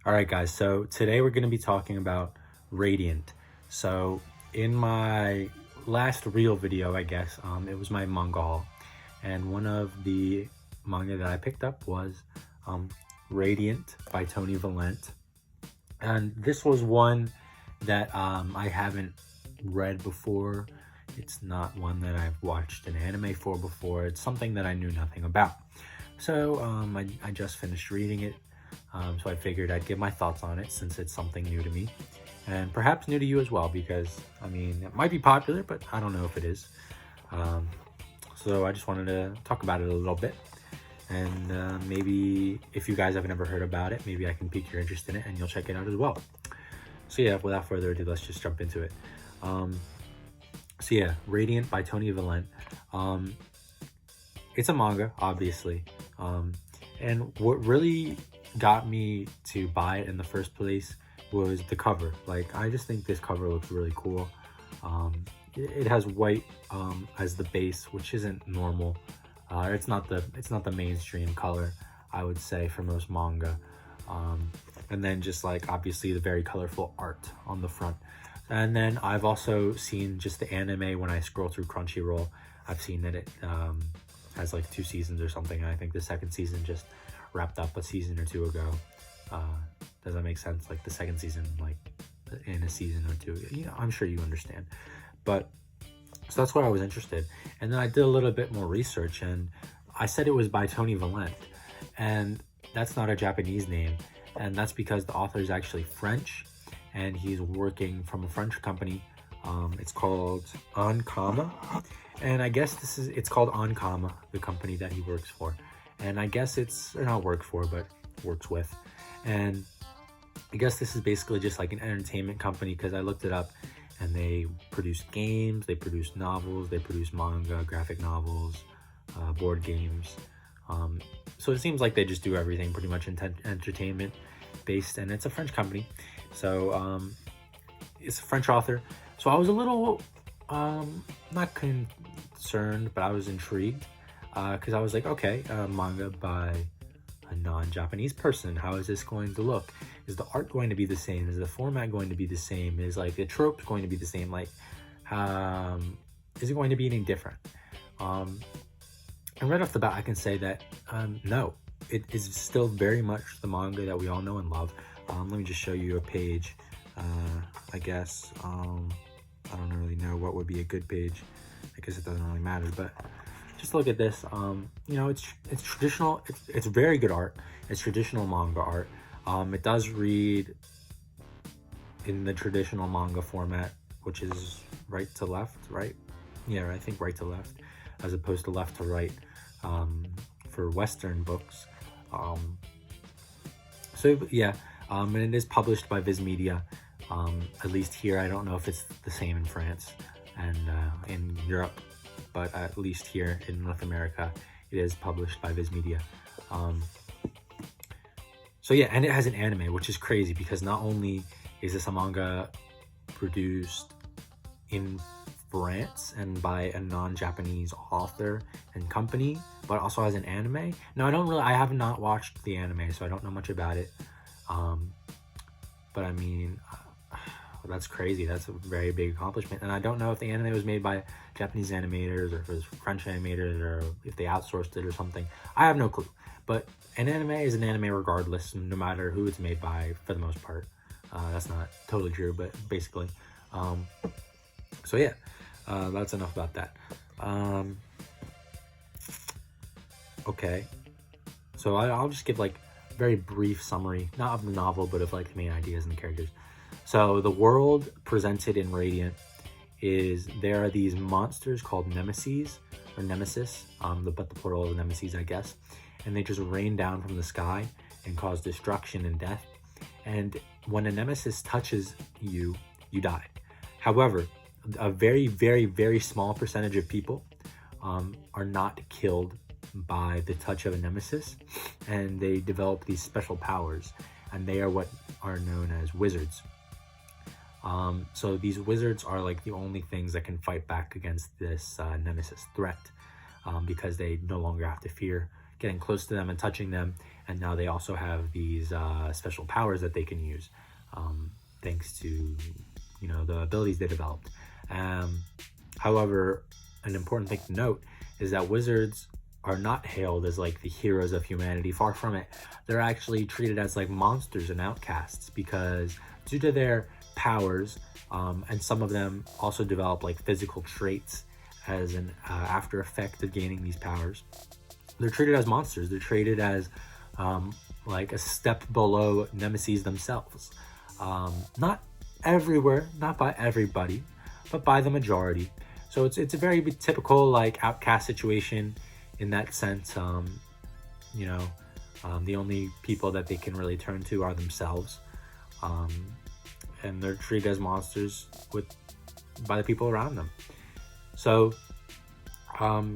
All right, guys. So today we're going to be talking about Radiant. So in my last real video, I guess, it was my manga haul, and one of the manga that I picked up was Radiant by Tony Valente. And this was one that I haven't read before. It's not one that I've watched an anime for before. It's something that I knew nothing about. So I just finished reading it. So I figured I'd give my thoughts on it since it's something new to me and perhaps new to you as well, because I mean, it might be popular, but I don't know if it is. So I just wanted to talk about it a little bit, and maybe if you guys have never heard about it, maybe I can pique your interest in it and you'll check it out as well. So yeah, without further ado, let's just jump into it. So yeah, Radiant by Tony Valente. It's a manga, obviously, and what really got me to buy it in the first place was the cover. Like, I just think this cover looks really cool. It has white as the base, which isn't normal. It's not the mainstream color, I would say, for most manga. And then just like obviously the very colorful art on the front. And then I've also seen just the anime when I scroll through Crunchyroll. I've seen that it has like 2 seasons or something, and I think the second season just wrapped up a season or 2 ago. Does that make sense? Like the second season, like in a season or 2. You know, I'm sure you understand. But so that's why I was interested. And then I did a little bit more research, and I said it was by Tony Valente, and that's not a Japanese name, and that's because the author is actually French, and he's working from a French company. It's called Ankama, and I guess it's called Ankama, the company that he works for. And I guess it's not work for, but works with. And I guess this is basically just like an entertainment company, because I looked it up, and they produce games, they produce novels, they produce manga, graphic novels, board games. So it seems like they just do everything pretty much entertainment based, and it's a French company. So it's a French author. So I was a little not concerned, but I was intrigued. Because I was like, okay, manga by a non-Japanese person. How is this going to look? Is the art going to be the same? Is the format going to be the same? Is like the trope going to be the same? Like, is it going to be any different? And right off the bat, I can say that no, it is still very much the manga that we all know and love. Let me just show you a page. I guess I don't really know what would be a good page. I guess it doesn't really matter, but just look at this. You know, it's traditional. It's very good art. It's traditional manga art. It does read in the traditional manga format, which is right to left, right? Yeah, I think right to left, as opposed to left to right for Western books. So yeah, and it is published by Viz Media. At least here, I don't know if it's the same in France and in Europe, but at least here in North America, it is published by Viz Media. So yeah, and it has an anime, which is crazy, because not only is this a manga produced in France and by a non-Japanese author and company, but also has an anime. Now, I have not watched the anime, so I don't know much about it. But I mean, that's crazy. That's a very big accomplishment. And I don't know if the anime was made by Japanese animators or if it was French animators or if they outsourced it or something. I have no clue. But an anime is an anime regardless, no matter who it's made by, for the most part. That's not totally true, but basically. So yeah, that's enough about that. Okay. So I'll just give like a very brief summary, not of the novel, but of like the main ideas and the characters. So the world presented in Radiant is there are these monsters called Nemesis, but the plural is Nemesis, I guess. And they just rain down from the sky and cause destruction and death. And when a Nemesis touches you, you die. However, a very, very, very small percentage of people are not killed by the touch of a Nemesis, and they develop these special powers, and they are what are known as wizards. So these wizards are like the only things that can fight back against this Nemesis threat, because they no longer have to fear getting close to them and touching them, and now they also have these special powers that they can use, thanks to, you know, the abilities they developed. However, an important thing to note is that wizards are not hailed as like the heroes of humanity. Far from it. They're actually treated as like monsters and outcasts, because due to their powers, and some of them also develop like physical traits as an after effect of gaining these powers, they're treated as monsters. They're treated as like a step below nemesis themselves. Not everywhere, not by everybody, but by the majority. So it's a very typical like outcast situation in that sense. You know, the only people that they can really turn to are themselves, and they're treated as monsters by the people around them. So,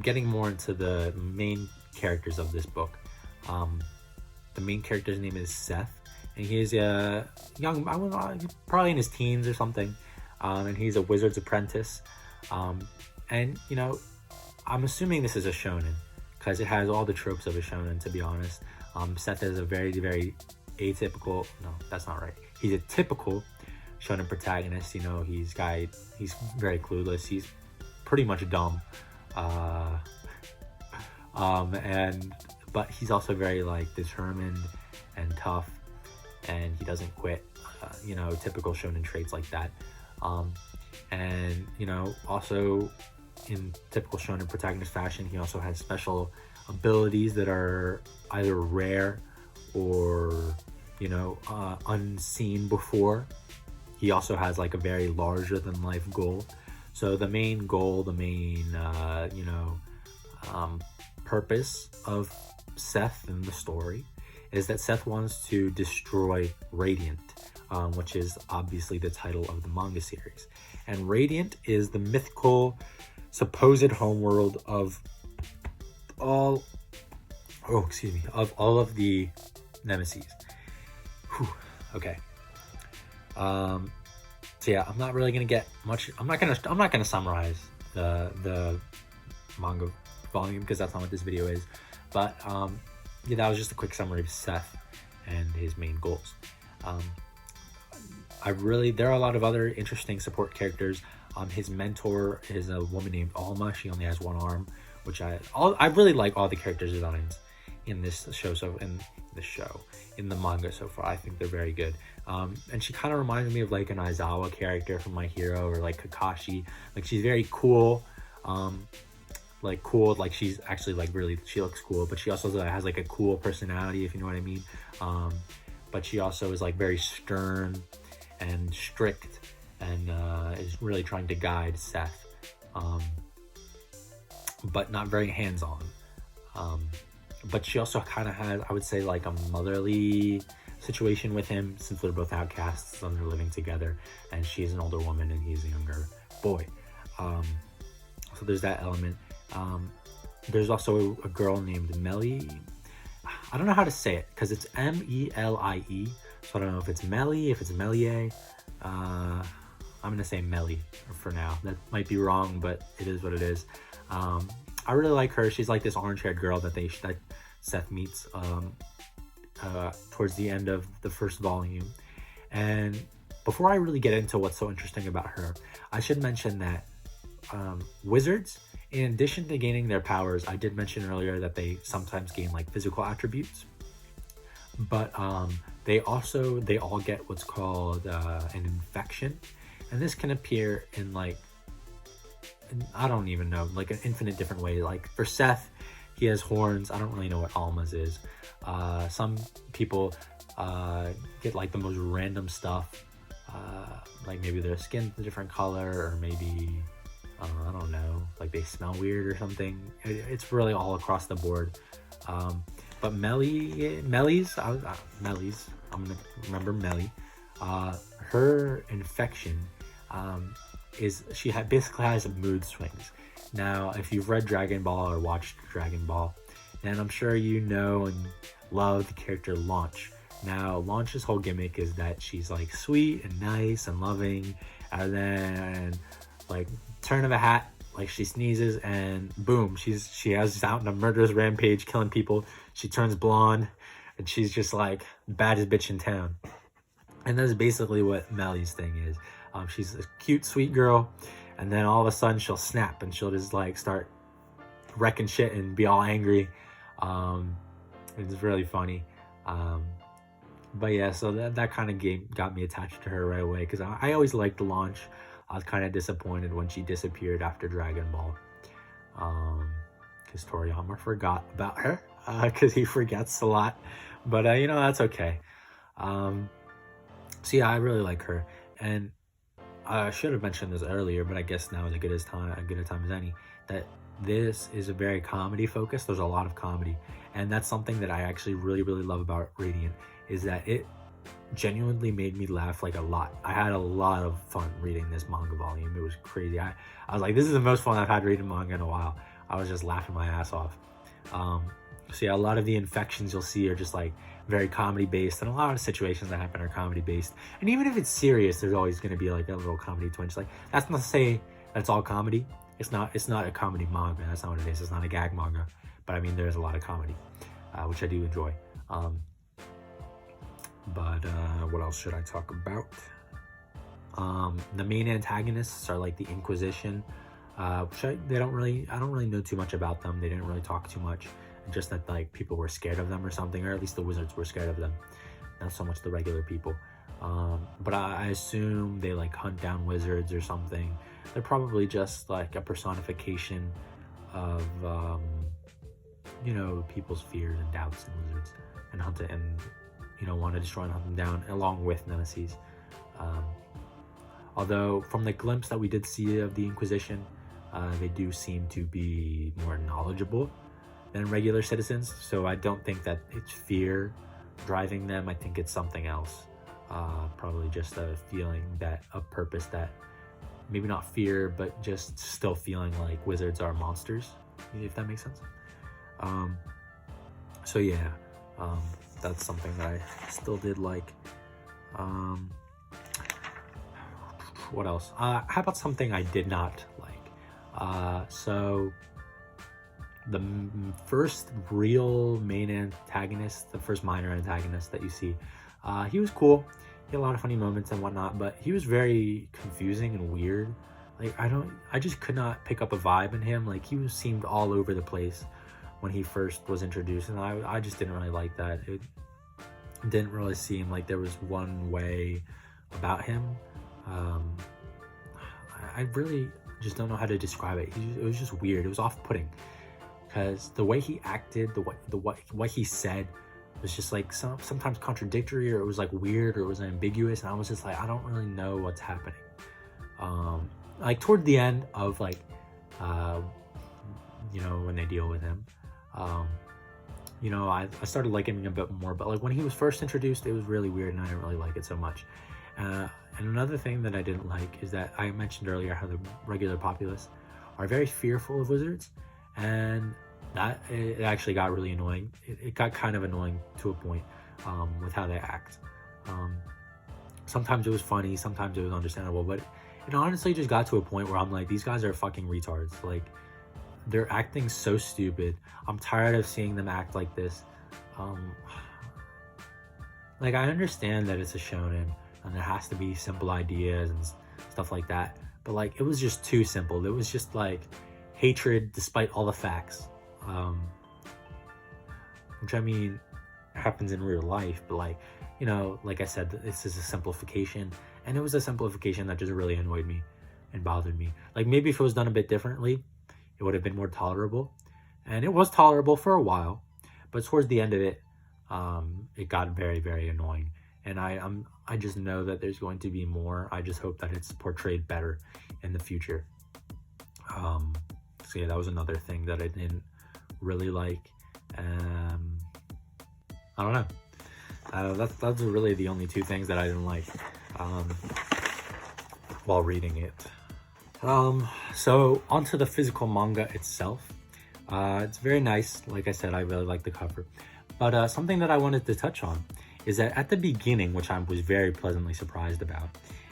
getting more into the main characters of this book, the main character's name is Seth, and he is a young, probably in his teens or something, and he's a wizard's apprentice. And you know, I'm assuming this is a shonen because it has all the tropes of a shonen, to be honest. Seth is a very, very atypical, no, that's not right. He's a typical shonen protagonist. You know, he's very clueless. He's pretty much dumb. But he's also very like determined and tough, and he doesn't quit. You know, typical shonen traits like that. And you know, also in typical shonen protagonist fashion, he also has special abilities that are either rare or, you know, unseen before. He also has like a very larger than life goal. So the main goal, the main purpose of Seth in the story is that Seth wants to destroy Radiant, which is obviously the title of the manga series. And Radiant is the mythical supposed homeworld of all of the nemesis. Whew. Okay. So yeah, I'm not really gonna get much. I'm not gonna summarize the manga volume because that's not what this video is. But yeah, that was just a quick summary of Seth and his main goals. There are a lot of other interesting support characters. His mentor is a woman named Alma. She only has one arm, which I really like all the character designs in this show. In the manga so far, I think they're very good. And she kind of reminds me of like an Aizawa character from My Hero, or like Kakashi. Like, she's very cool. Like she's actually like really, she looks cool, but she also has like a cool personality, if you know what I mean. But she also is like very stern and strict, and is really trying to guide Seth, but not very hands-on. But she also kind of has, I would say, like a motherly situation with him, since they're both outcasts and they're living together, and she's an older woman and he's a younger boy. So there's that element. There's also a girl named Melly. I don't know how to say it because it's Melie, so I don't know if it's Melly, if it's Melie. I'm gonna say Melly for now. That might be wrong, but it is what it is. I really like her. She's like this orange-haired girl that Seth meets towards the end of the first volume. And before I really get into what's so interesting about her, I should mention that wizards, in addition to gaining their powers, I did mention earlier that they sometimes gain like physical attributes, but they all get what's called an infection, and this can appear in like, I don't even know, like an infinite different way. Like for Seth, he has horns. I don't really know what Alma's is. Some people get like the most random stuff, like maybe their skin's a different color, or maybe I don't know, like they smell weird or something. It's really all across the board. But Melly's, I'm gonna remember Melly. Her infection is she basically has mood swings. Now, if you've read Dragon Ball or watched Dragon Ball, then I'm sure you know and love the character Launch. Now, Launch's whole gimmick is that she's like sweet and nice and loving, and then like turn of a hat, like she sneezes and boom, she has out in a murderous rampage killing people. She turns blonde, and she's just like baddest bitch in town. And that's basically what Melly's thing is. She's a cute, sweet girl, and then all of a sudden she'll snap and she'll just like start wrecking shit and be all angry. It's really funny. But yeah, so that kind of game got me attached to her right away, because I always liked the launch. I was kind of disappointed when she disappeared after Dragon Ball, because Toriyama forgot about her, because he forgets a lot. But you know, that's okay. So yeah, I really like her, and I should have mentioned this earlier, but I guess now is as good a time as any, that this is a very comedy focused. There's a lot of comedy, and that's something that I actually really love about Radiant, is that it genuinely made me laugh like a lot. I had a lot of fun reading this manga volume. It was crazy. I was like, this is the most fun I've had reading manga in a while. I was just laughing my ass off. So yeah, a lot of the infections you'll see are just like very comedy based, and a lot of situations that happen are comedy based. And even if it's serious, there's always going to be like a little comedy twinge. Like, that's not to say that's all comedy. It's not a comedy manga. That's not what it is. It's not a gag manga. But I mean, there's a lot of comedy, which I do enjoy. But what else should I talk about? The main antagonists are like the Inquisition, which I don't really know too much about them. They didn't really talk too much. Just that like people were scared of them or something, or at least the wizards were scared of them, not so much the regular people. But I assume they like hunt down wizards or something. They're probably just like a personification of you know, people's fears and doubts and wizards, and hunt it, and you know, want to destroy and hunt them down along with nemesis. Although from the glimpse that we did see of the Inquisition, they do seem to be more knowledgeable than regular citizens, so I don't think that it's fear driving them. I think it's something else, probably just a feeling, that a purpose, that maybe not fear, but just still feeling like wizards are monsters, if that makes sense. So yeah, that's something that I still did like. What else? How about something I did not like? So the first real main antagonist, the first minor antagonist that you see, he was cool. He had a lot of funny moments and whatnot, but he was very confusing and weird. Like, I just could not pick up a vibe in him. Like, he seemed all over the place when he first was introduced, and I just didn't really like that. It didn't really seem like there was one way about him. I really just don't know how to describe it. It was just weird. It was off-putting, because the way he acted, what he said was just like sometimes contradictory, or it was like weird, or it was ambiguous, and I was just like, I don't really know what's happening. Like toward the end of like, you know, when they deal with him, you know, I started liking him a bit more. But like when he was first introduced, it was really weird, and I didn't really like it so much. And another thing that I didn't like is that I mentioned earlier how the regular populace are very fearful of wizards, and that it actually got really annoying. It got kind of annoying to a point, with how they act. Sometimes it was funny, sometimes it was understandable, but it honestly just got to a point where I'm like, these guys are fucking retards. Like, they're acting so stupid. I'm tired of seeing them act like this. Like, I understand that it's a shonen and there has to be simple ideas and stuff like that, but like, it was just too simple. It was just like hatred despite all the facts, which I mean happens in real life, but like, you know, like I said, this is a simplification, and it was a simplification that just really annoyed me and bothered me. Like, maybe if it was done a bit differently, it would have been more tolerable, and it was tolerable for a while, but towards the end of it, it got very annoying. And I just know that there's going to be more. I just hope that it's portrayed better in the future. So yeah, that was another thing that I didn't really like. I don't know. That's really the only two things that I didn't like while reading it. So onto the physical manga itself. It's very nice. Like I said, I really like the cover. But something that I wanted to touch on is that at the beginning, which I was very pleasantly surprised about,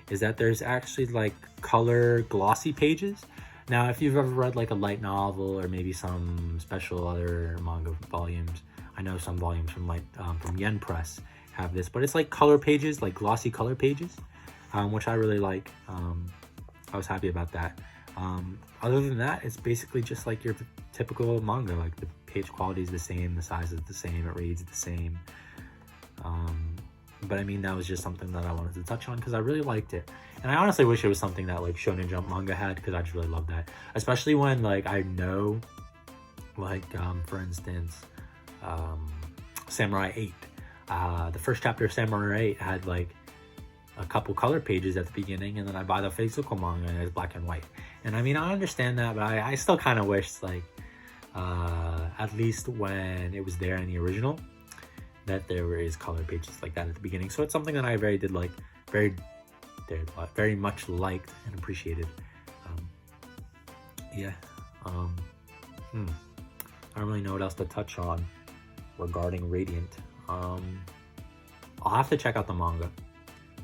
is that there's actually like color glossy pages. Now, if you've ever read like a light novel or maybe some special other manga volumes, I know some volumes from like from Yen Press have this, but it's like color pages, like glossy color pages, which I really like. I was happy about that. Other than that, it's basically just like your typical manga. Like the page quality is the same, the size is the same, it reads the same. But I mean, that was just something that I wanted to touch on because I really liked it. And I honestly wish it was something that like Shonen Jump manga had, because I just really love that. Especially when like I know, like for instance, Samurai 8. The first chapter of Samurai 8 had like a couple color pages at the beginning, and then I buy the physical manga and it's black and white. And I mean, I understand that, but I still kind of wish like at least when it was there in the original, that there is color pages like that at the beginning. So it's something that I very much liked and appreciated. I don't really know what else to touch on regarding Radiant. I'll have to check out the manga.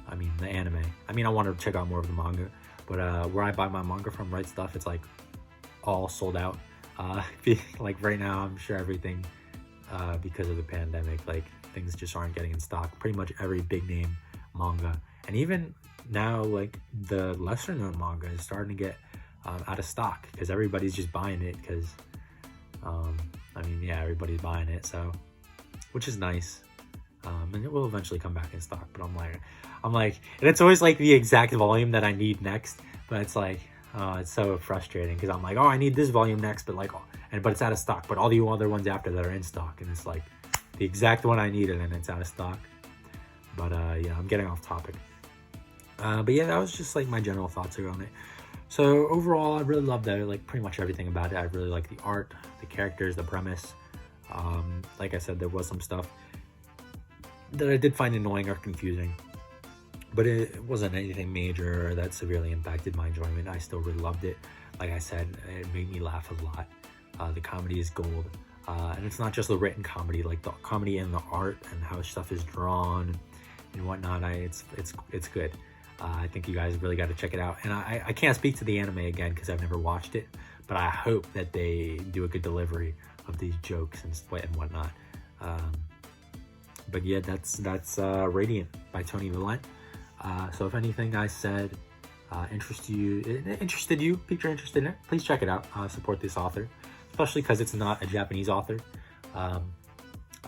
I mean, the anime. I mean, I want to check out more of the manga, but where I buy my manga from, Right Stuff, it's like all sold out. Like right now, I'm sure everything, because of the pandemic, like things just aren't getting in stock. Pretty much every big name manga, and even now, like the lesser known manga is starting to get out of stock because everybody's just buying it. Because I mean, yeah, everybody's buying it, so which is nice. And it will eventually come back in stock. But I'm like, and it's always like the exact volume that I need next. But it's like, it's so frustrating because I'm like, oh, I need this volume next, but like, but it's out of stock. But all the other ones after that are in stock, and it's like the exact one I needed, and it's out of stock. But yeah, I'm getting off topic. But yeah, that was just like my general thoughts around it. So overall, I really loved it. Like pretty much everything about it. I really like the art, the characters, the premise. Like I said, there was some stuff that I did find annoying or confusing, but it wasn't anything major that severely impacted my enjoyment. I still really loved it. Like I said, it made me laugh a lot. The comedy is gold, and it's not just the written comedy, like the comedy and the art and how stuff is drawn and whatnot. It's good. I think you guys really got to check it out. And I can't speak to the anime again because I've never watched it, but I hope that they do a good delivery of these jokes and whatnot. But yeah, that's Radiant by Tony Valente. So if anything I said interested you, piqued your interest in it, please check it out. Support this author, especially because it's not a Japanese author. I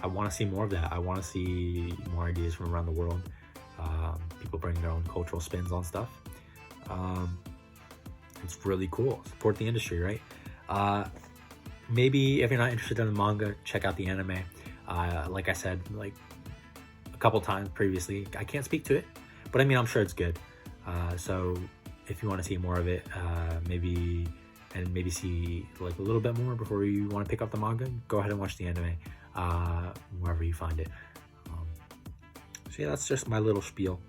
want to see more of that. I want to see more ideas from around the world. People bring their own cultural spins on stuff. It's really cool. Support the industry, right? Maybe if you're not interested in the manga, check out the anime. Like I said, like a couple times previously, I can't speak to it, but I mean, I'm sure it's good. So if you want to see more of it, maybe see like a little bit more before you want to pick up the manga, go ahead and watch the anime, wherever you find it. So yeah, that's just my little spiel.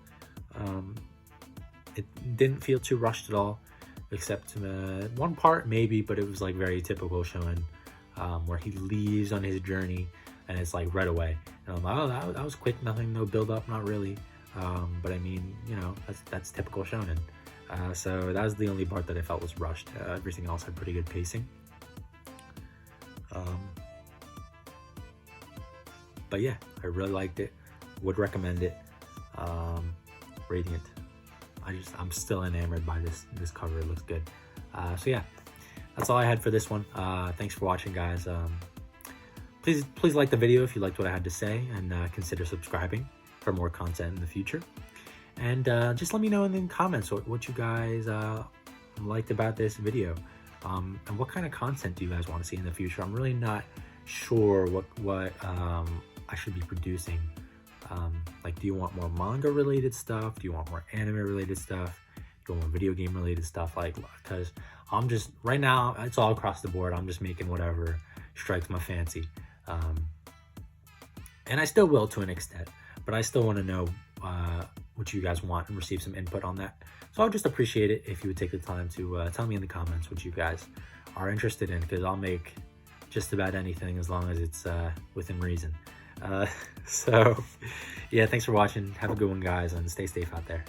It didn't feel too rushed at all, except one part maybe, but it was like very typical Shonen, where he leaves on his journey and it's like right away. And I'm like, oh, that was quick, no build up, not really. But I mean, you know, that's typical Shonen. So that was the only part that I felt was rushed. Everything else had pretty good pacing. But yeah, I really liked it. Would recommend it. Radiant. I'm still enamored by this cover. It looks good. So yeah, that's all I had for this one. Thanks for watching, guys. Please like the video if you liked what I had to say, and consider subscribing for more content in the future. And just let me know in the comments what you guys liked about this video, and what kind of content do you guys want to see in the future. I'm really not sure what I should be producing. Like, do you want more manga related stuff? Do you want more anime related stuff? Do you want more video game related stuff? Like, because I'm just, right now, it's all across the board. I'm just making whatever strikes my fancy. And I still will to an extent, but I still want to know what you guys want and receive some input on that. So I would just appreciate it if you would take the time to tell me in the comments what you guys are interested in, because I'll make just about anything as long as it's within reason. So yeah, thanks for watching. Have a good one, guys, and stay safe out there.